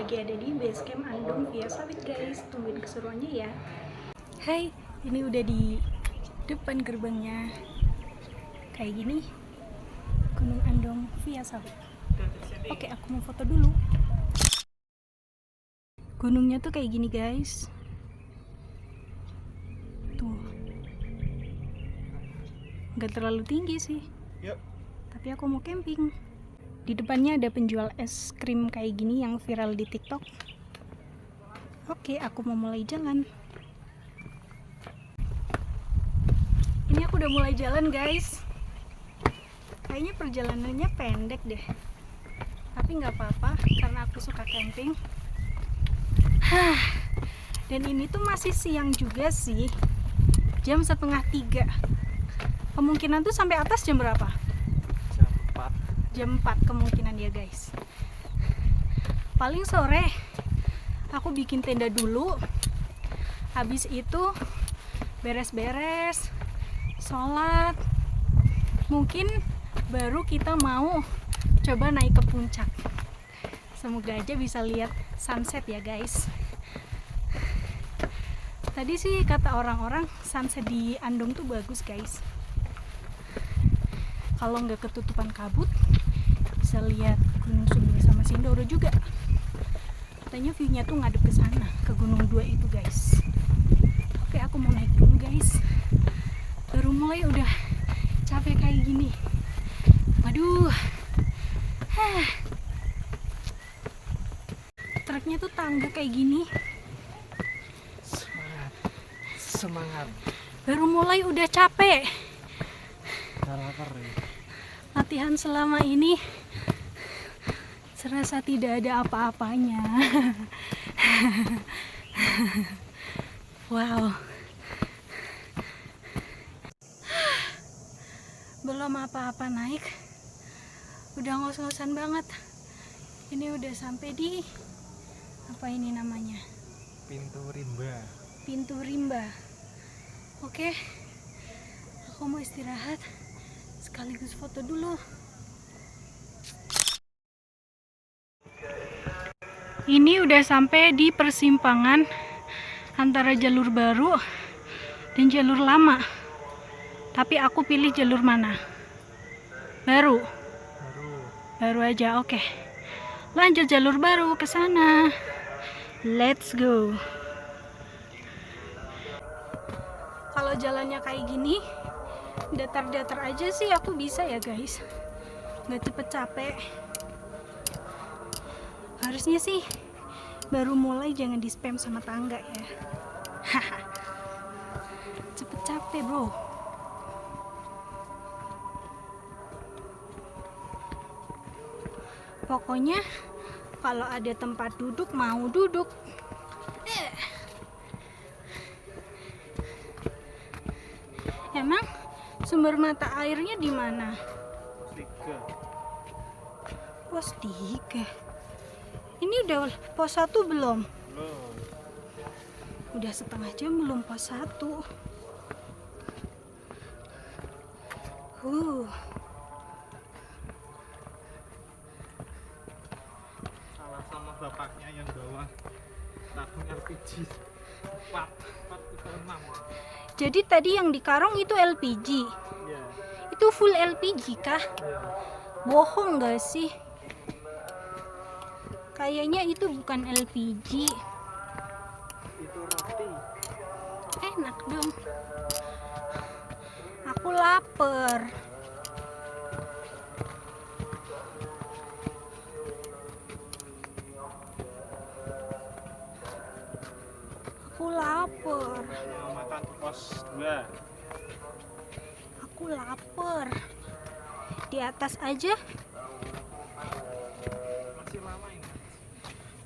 lagi ada di basecamp Andong Via Sawit guys. Tungguin keseruannya ya. Hai, ini udah di depan gerbangnya. Kayak gini, Gunung Andong Via Sawit. Oke, aku mau foto dulu. Gunungnya tuh kayak gini guys. Tuh, nggak terlalu tinggi sih. Yuk. Tapi aku mau camping. Di depannya ada penjual es krim kayak gini yang viral di TikTok. Oke, aku mau mulai jalan. Ini aku udah mulai jalan guys. Kayaknya perjalanannya pendek deh. Tapi nggak apa-apa karena aku suka camping. Dan ini tuh masih siang juga sih. Jam 2:30. Kemungkinan tuh sampai atas jam berapa? Jam 4 kemungkinan ya guys. Paling sore aku bikin tenda dulu. Habis itu beres-beres, sholat. Mungkin baru kita mau coba naik ke puncak. Semoga aja bisa lihat sunset ya guys. Tadi sih kata orang-orang sunset di Andong tuh bagus guys. Kalau nggak ketutupan kabut, bisa lihat Gunung Sumbing sama Sindoro juga. Katanya view-nya tuh ngadep ke sana, ke Gunung 2 itu guys. Oke, aku mau naik dulu guys. Baru mulai udah capek kayak gini. Waduh. Treknya tuh tangga kayak gini. Semangat. Baru mulai udah capek. Lapar ya. Latihan selama ini serasa tidak ada apa-apanya. Wow. Belum apa-apa naik, udah ngos-ngosan banget. Ini udah sampai di apa ini namanya? Pintu rimba. Pintu rimba. Oke, aku mau istirahat sekaligus foto dulu. Ini udah sampai di persimpangan antara jalur baru dan jalur lama. Tapi aku pilih jalur mana? Baru. Baru aja, oke. Lanjut jalur baru ke sana. Let's go. Kalau jalannya kayak gini, datar-datar aja sih aku bisa ya guys. Nggak cepet capek. Harusnya sih baru mulai jangan di spam sama tangga ya. Cepet capek bro. Pokoknya kalau ada tempat duduk mau duduk. Emang sumber mata airnya di mana? Pos 3. Ini udah pos 1 belum? Belum. Udah setengah jam belum pos 1. Salah sama bapaknya yang bawa tabung LPG 436. Jadi tadi yang di Karong itu LPG. Iya. Itu full LPG kah? Iya. Bohong gak sih? Kayaknya itu bukan LPG. Itu roti. Enak dong. Aku lapar. Aku lapar. Mau makan pos 2. Aku lapar. Di atas aja. Masih lama ini.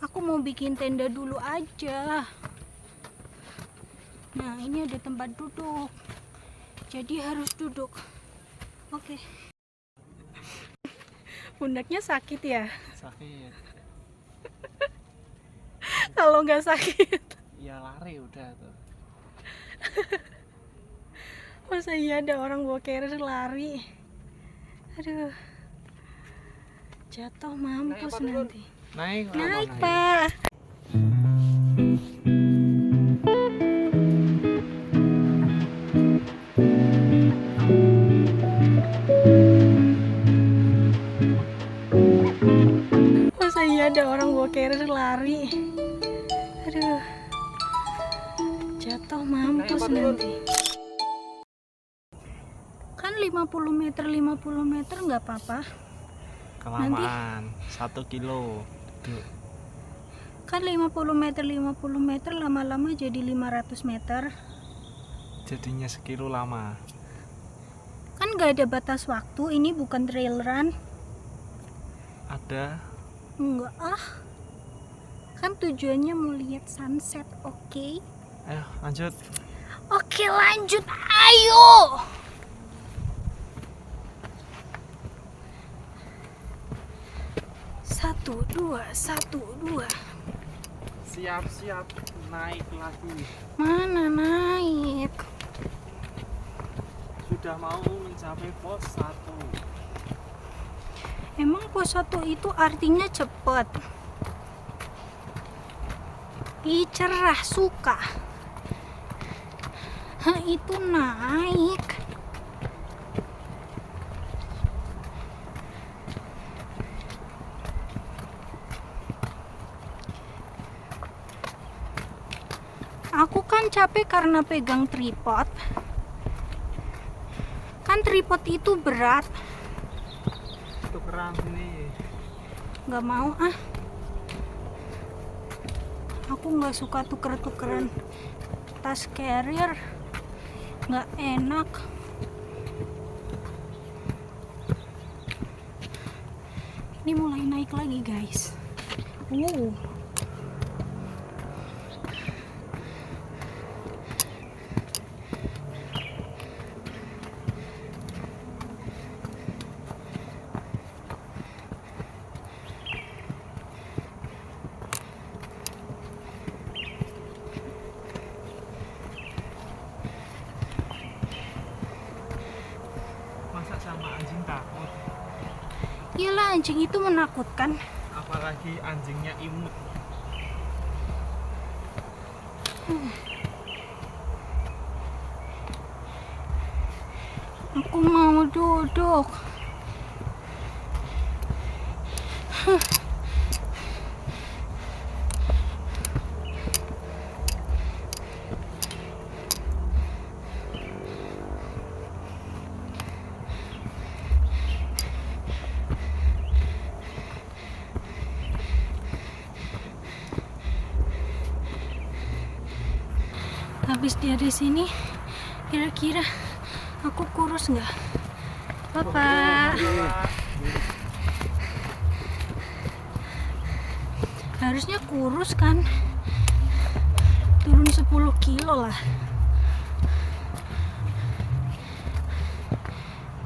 Aku mau bikin tenda dulu aja. Nah, ini ada tempat duduk. Jadi harus duduk. Oke. Pundaknya sakit ya? Sakit. Kalau nggak sakit. Ya lari udah tuh. Masa iya ada orang bawa carrier lari? Aduh. Jatuh mampus nanti. Naik, Naik, Pak. Masa iya ada orang bawa carrier lari? Aduh. Jatuh mampus nanti. Kan 50 meter nggak apa-apa. Kelamaan, 1 kilo. Duduk. Kan 50 meter lama-lama jadi 500 meter. Jadinya sekilo lama. Kan nggak ada batas waktu, ini bukan trail run. Ada. Enggak ah. Kan tujuannya mau lihat sunset, oke? Ayo lanjut. Oke lanjut, ayo! Satu, dua. Siap-siap naik lagi. Mana naik? Sudah mau mencapai pos 1. Emang pos 1 itu artinya cepet? Ih, cerah, suka. Hah, itu naik. Aku kan capek karena pegang tripod. Kan tripod itu berat. Tukeran sini. Nggak mau ah. Aku nggak suka tuker-tukeran tas carrier. Nggak enak. Ini mulai naik lagi guys. Masa sama anjing takut? Iyalah, anjing itu menakutkan. Apalagi anjingnya imut. Aku mau duduk. Habis dari sini, kira-kira aku kurus nggak? Bapak, harusnya kurus kan? Turun 10 kilo lah.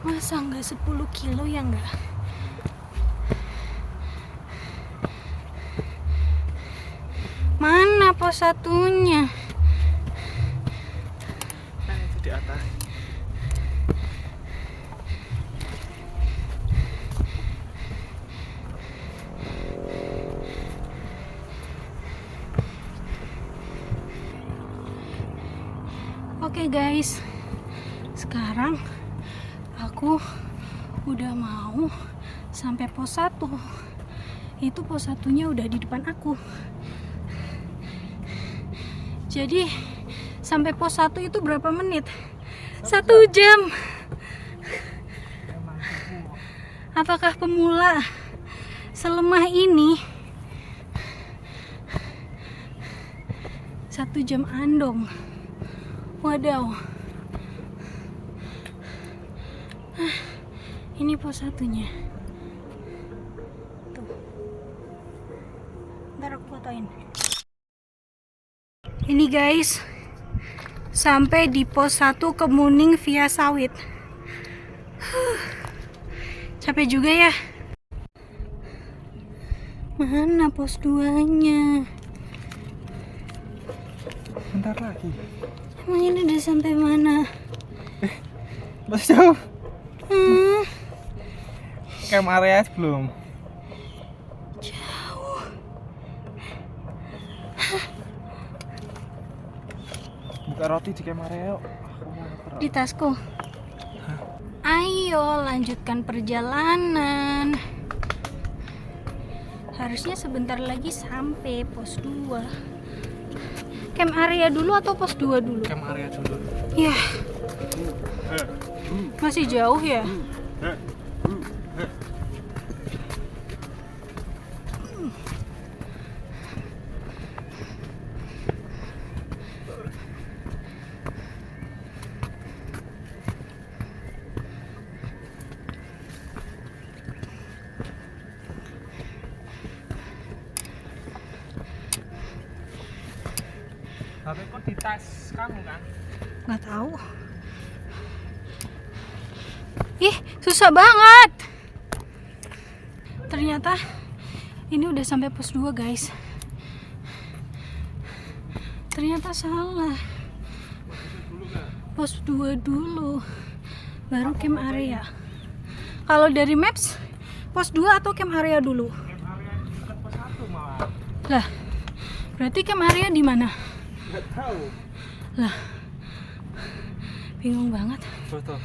Masa nggak 10 kilo ya nggak? Mana pos satunya? Kan itu di atas. Oke guys, sekarang aku udah mau sampai pos 1. Itu pos 1-nya udah di depan aku. Jadi sampai pos 1 itu berapa menit? 1 jam. Apakah pemula selemah ini? 1 jam andong. Wadaw. Ini pos 1-nya. Tuh. Ntar aku fotoin. Ini guys, sampai di pos 1 Kemuning via Sawit. Capek juga ya. Mana pos 2-nya? Bentar lagi. Emang ini udah sampai mana? Masih jauh. Camp area belum. Jauh. roti di kamar yuk. Di tasku. Ayo lanjutkan perjalanan. Harusnya sebentar lagi sampai pos 2. Camp area dulu atau pos 2 dulu? Camp area dulu. Ya. Masih jauh ya? HP kok di tas kamu kan? Nggak tahu. Ih, susah banget. Ternyata ini udah sampai pos 2, guys. Ternyata salah. Pos 2 dulu. Baru camp area. Kalau dari maps, pos 2 atau camp area dulu? Camp area dekat pos 1 malah. Lah, berarti camp area di mana? Nggak tahu. Lah, bingung banget. Betul.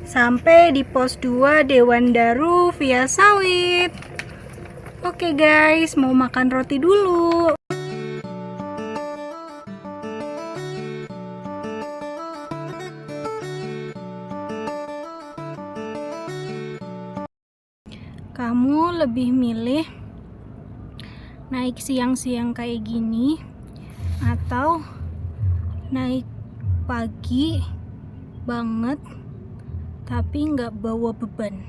Sampai di pos 2 Dewan Daru via Sawit. Oke guys, mau makan roti dulu. Kamu lebih milih naik siang-siang kayak gini atau naik pagi banget tapi nggak bawa beban?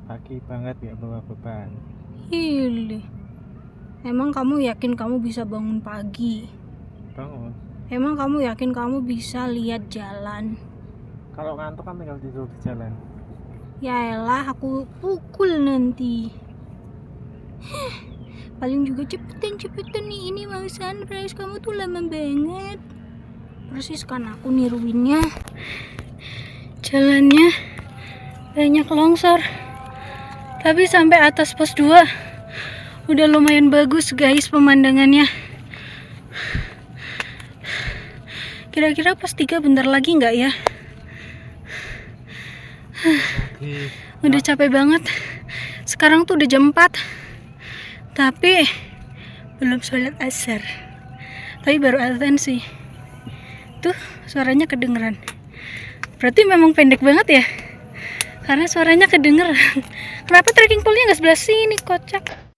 Pagi banget ya bawa beban. Hili, emang kamu yakin kamu bisa bangun pagi? Bangun. Emang kamu yakin kamu bisa lihat jalan? Kalau ngantuk kan tinggal tidur di jalan. Ya elah, aku pukul nanti. Paling juga cepetan nih, ini mau sunrise. Kamu tuh lama banget. Persis kan aku niruinnya. Jalannya banyak longsor, tapi sampai atas pos 2 udah lumayan bagus guys pemandangannya. Kira-kira pos 3 bentar lagi nggak ya? Udah capek banget. Sekarang tuh udah jam 4, tapi belum sholat asar. Tapi baru azan sih. Tuh suaranya kedengeran. Berarti memang pendek banget ya, karena suaranya kedengeran. Kenapa trekking poolnya nggak sebelah sini, kocak?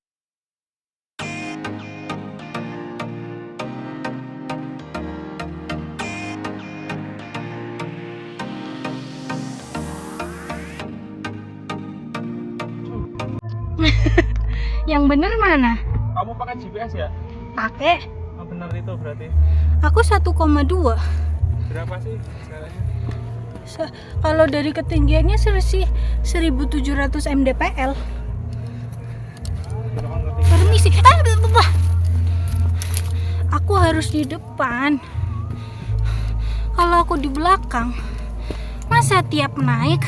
Yang bener mana? Kamu pakai GPS ya? Pakai. Oh, benar itu berarti. Aku 1,2. Berapa sih jalannya? Kalau dari ketinggiannya sih 1700 mdpl. Permisi. Aku harus di depan. Kalau aku di belakang, masa tiap naik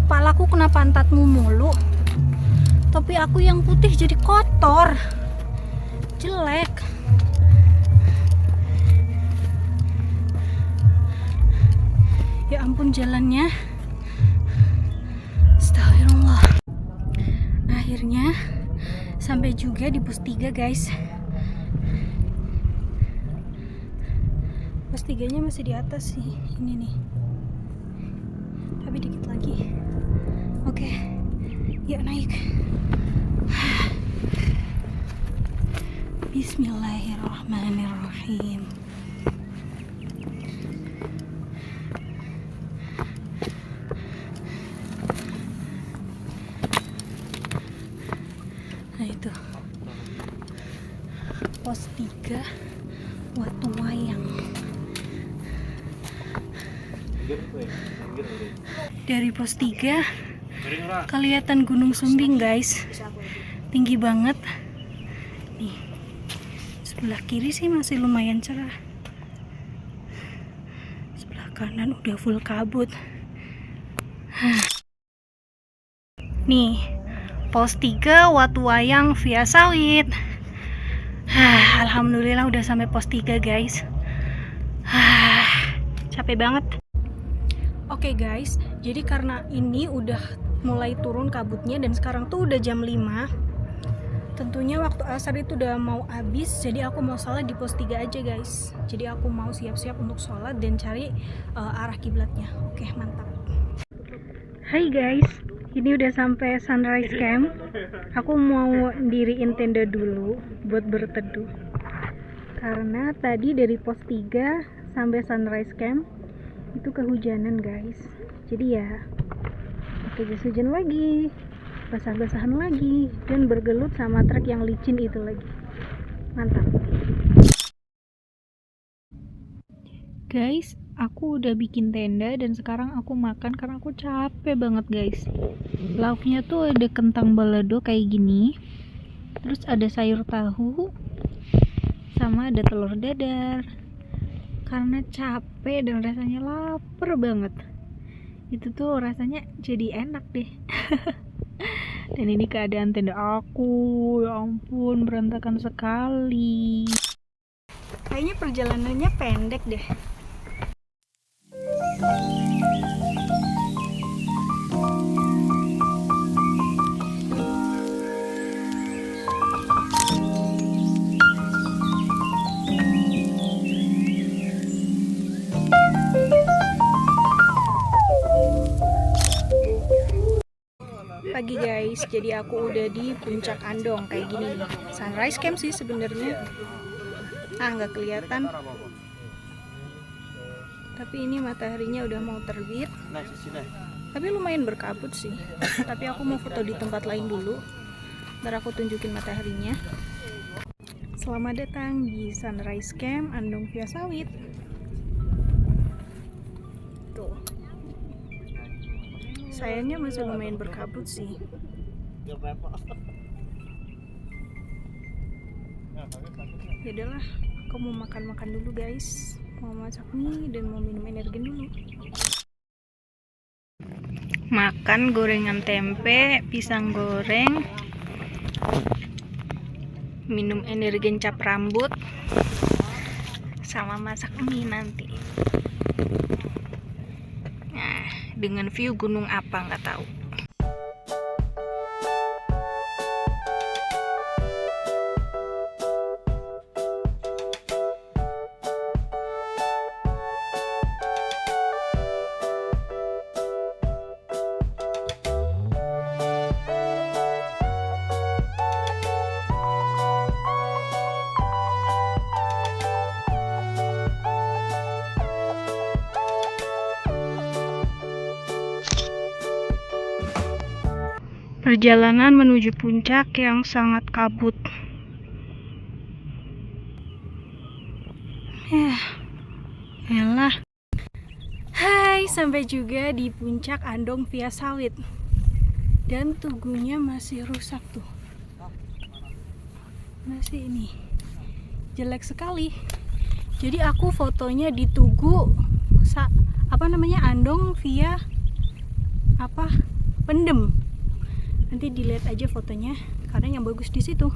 kepalaku kena pantatmu mulu. Tapi aku yang putih jadi kotor, jelek. Ya ampun jalannya. Astagfirullah. Akhirnya sampai juga di pos 3 guys. Pos 3-nya masih di atas sih. Ini nih. Tapi dikit lagi. Oke. Yuk naik. Bismillahirrahmanirrahim. Nah itu pos 3 Watu Wayang. Dari pos 3 kelihatan Gunung Sumbing guys, tinggi banget nih. Sebelah kiri sih masih lumayan cerah, sebelah kanan udah full kabut. Nih pos 3 Watu Wayang via Sawit. Alhamdulillah udah sampai pos 3 guys. Capek banget. Oke guys, jadi karena ini udah mulai turun kabutnya dan sekarang tuh udah jam 5. Tentunya waktu asar itu udah mau habis, jadi aku mau sholat di pos 3 aja guys. Jadi aku mau siap-siap untuk sholat dan cari arah kiblatnya. Oke, mantap. Hai guys, ini udah sampai sunrise camp. Aku mau diriin tenda dulu buat berteduh. Karena tadi dari pos 3 sampai sunrise camp itu kehujanan guys. Jadi ya pakai jas hujan lagi, basah-basahan lagi, dan bergelut sama trek yang licin itu lagi. Mantap. Guys, aku udah bikin tenda dan sekarang aku makan karena aku capek banget guys. Lauknya tuh ada kentang balado kayak gini, terus ada sayur tahu, sama ada telur dadar. Karena capek dan rasanya lapar banget, itu tuh rasanya jadi enak deh. Dan ini keadaan tenda aku, ya ampun, berantakan sekali. Kayaknya perjalanannya pendek deh. Pagi guys, jadi aku udah di puncak Andong kayak gini nih. Sunrise camp sih sebenarnya. Nggak kelihatan. Tapi ini mataharinya udah mau terbit. Tapi lumayan berkabut sih. Tapi aku mau foto di tempat lain dulu. Ntar aku tunjukin mataharinya. Selamat datang di Sunrise Camp Andong Via Sawit. Tuh. Sayangnya masih lumayan berkabut sih. Ya udahlah, aku mau makan-makan dulu guys. Mau masak mie dan mau minum energen dulu. Makan gorengan tempe, pisang goreng, minum energen cap rambut, sama masak mie nanti. Nah, dengan view gunung apa nggak tahu. Perjalanan menuju puncak yang sangat kabut. Elah. Hai, sampai juga di puncak Andong Via Sawit. Dan tugunya masih rusak tuh. Masih ini. Jelek sekali. Jadi aku fotonya di tugu Andong Via Pendem. Nanti dilihat aja fotonya karena yang bagus di situ.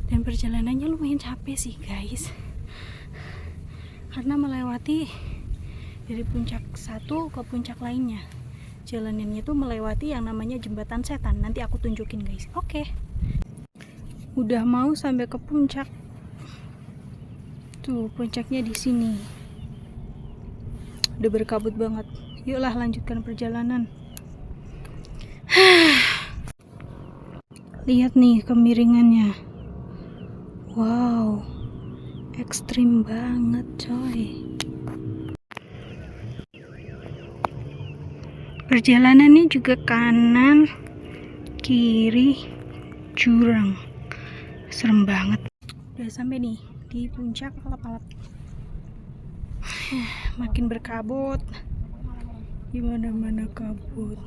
Dan perjalanannya lumayan capek sih guys, karena melewati dari puncak satu ke puncak lainnya. Jalanannya tuh melewati yang namanya jembatan setan. Nanti aku tunjukin guys. Oke. Udah mau sampai ke puncak. Tuh puncaknya di sini. Udah berkabut banget. Yuklah lanjutkan perjalanan. Lihat nih kemiringannya. Wow, ekstrim banget coy. Perjalanannya juga kanan, kiri, jurang. Serem banget. Udah sampai nih di puncak alap-alap. Makin berkabut. Gimana-mana kabut.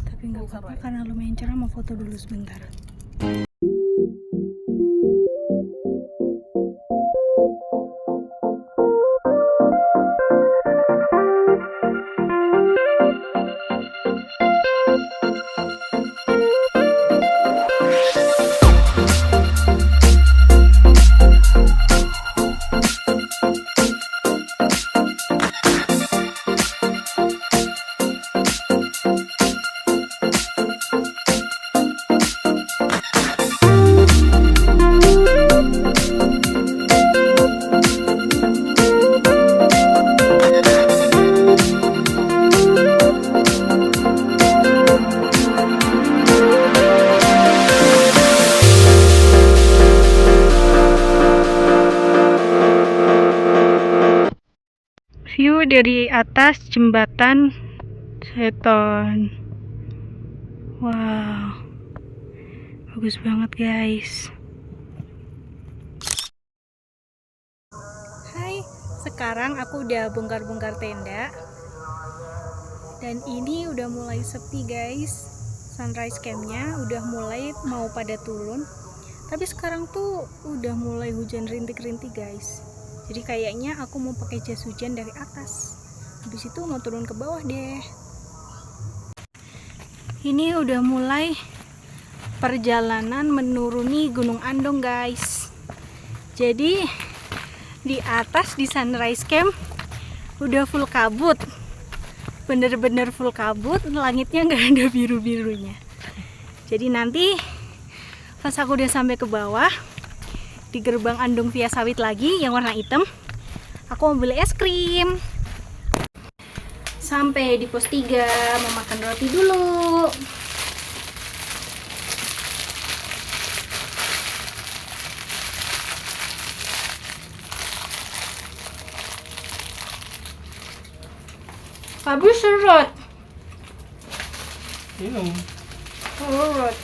Tapi nggak apa-apa karena lumayan cerah. Mau foto dulu sebentar. view dari atas jembatan Seton. Wow, bagus banget guys. Hai, sekarang aku udah bongkar-bongkar tenda. Dan ini udah mulai sepi guys. Sunrise campnya udah mulai mau pada turun. Tapi sekarang tuh udah mulai hujan rintik-rintik guys. Jadi kayaknya aku mau pakai jas hujan dari atas. Habis itu mau turun ke bawah deh. Ini udah mulai perjalanan menuruni Gunung Andong guys. Jadi di atas di Sunrise Camp udah full kabut. Bener-bener full kabut, langitnya nggak ada biru-birunya. Jadi nanti pas aku udah sampai ke bawah di gerbang Andong Via Sawit lagi yang warna hitam, aku mau beli es krim. Sampai di pos 3 mau makan roti dulu. Habis serot. Minum. Serot.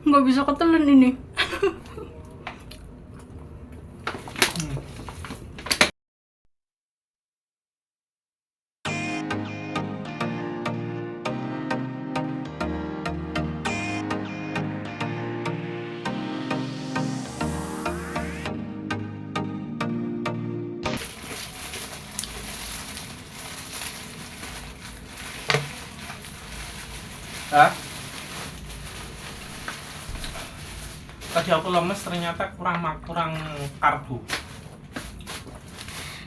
Nggak bisa ketelan ini. Hah? Tadi aku lemes ternyata kurang karbo.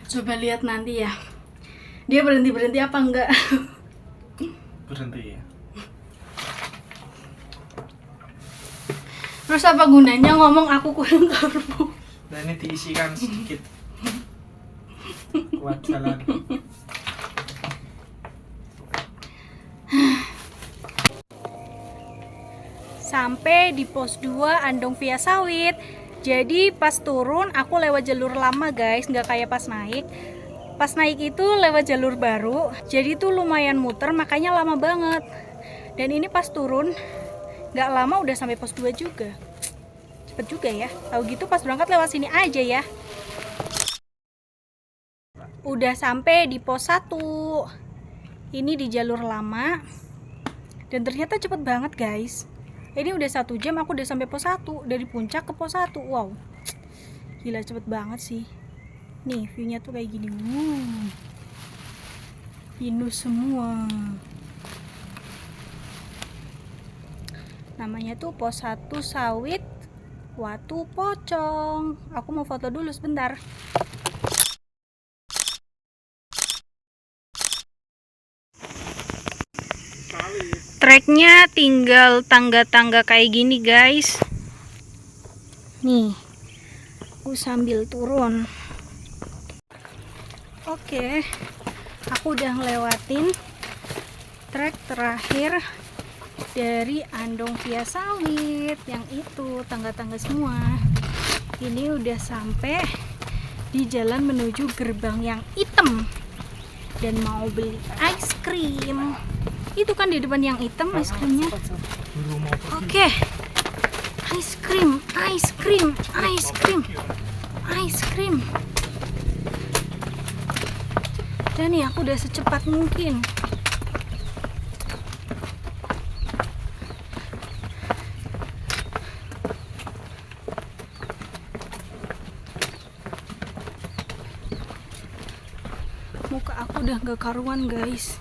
Coba lihat nanti ya. Dia berhenti apa enggak? Berhenti ya. Terus apa gunanya ngomong aku kurang karbo? Nah ini diisikan sedikit. Buat jalan. Sampai di pos 2 Andong Via Sawit. Jadi pas turun aku lewat jalur lama guys, nggak kayak pas naik. Pas naik itu lewat jalur baru, jadi tuh lumayan muter, makanya lama banget. Dan ini pas turun nggak lama udah sampai pos 2 juga. Cepet juga ya. Tahu gitu pas berangkat lewat sini aja ya. Udah sampai di pos 1. Ini di jalur lama. Dan ternyata cepet banget guys. Ini udah 1 jam aku udah sampai pos 1. Dari puncak ke pos 1. Wow, gila cepet banget sih. Nih viewnya tuh kayak gini. Pinus semua. Namanya tuh pos 1 Sawit Watu Pocong. Aku mau foto dulu sebentar. Treknya tinggal tangga-tangga kayak gini guys. Nih, aku sambil turun. Oke, aku udah ngelewatin trek terakhir dari Andong Via Sawit. Yang itu tangga-tangga semua. Ini udah sampai di jalan menuju gerbang yang hitam. Dan mau beli ice cream. Itu kan di depan yang hitam ice creamnya. Oke. Ice cream. Dan ya aku udah secepat mungkin. Muka aku udah gak karuan guys.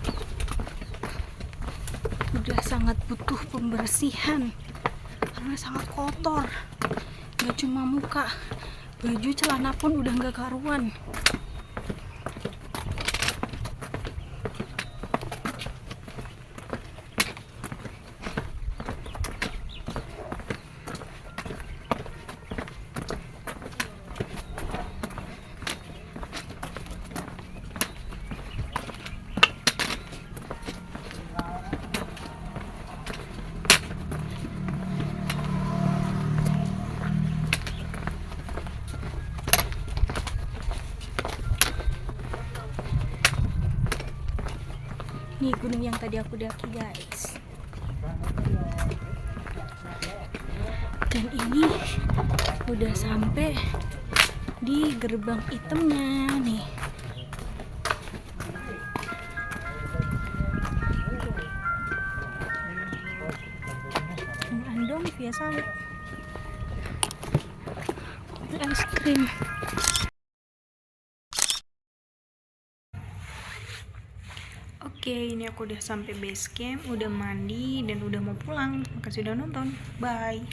Udah sangat butuh pembersihan karena sangat kotor. Gak cuma muka, baju celana pun udah gak karuan. Ini gunung yang tadi aku daki, guys. Dan ini udah sampai di gerbang hitamnya nih. Andong via sawit. Es krim. Oke, ini aku udah sampai base camp, udah mandi dan udah mau pulang. Makasih udah nonton. Bye.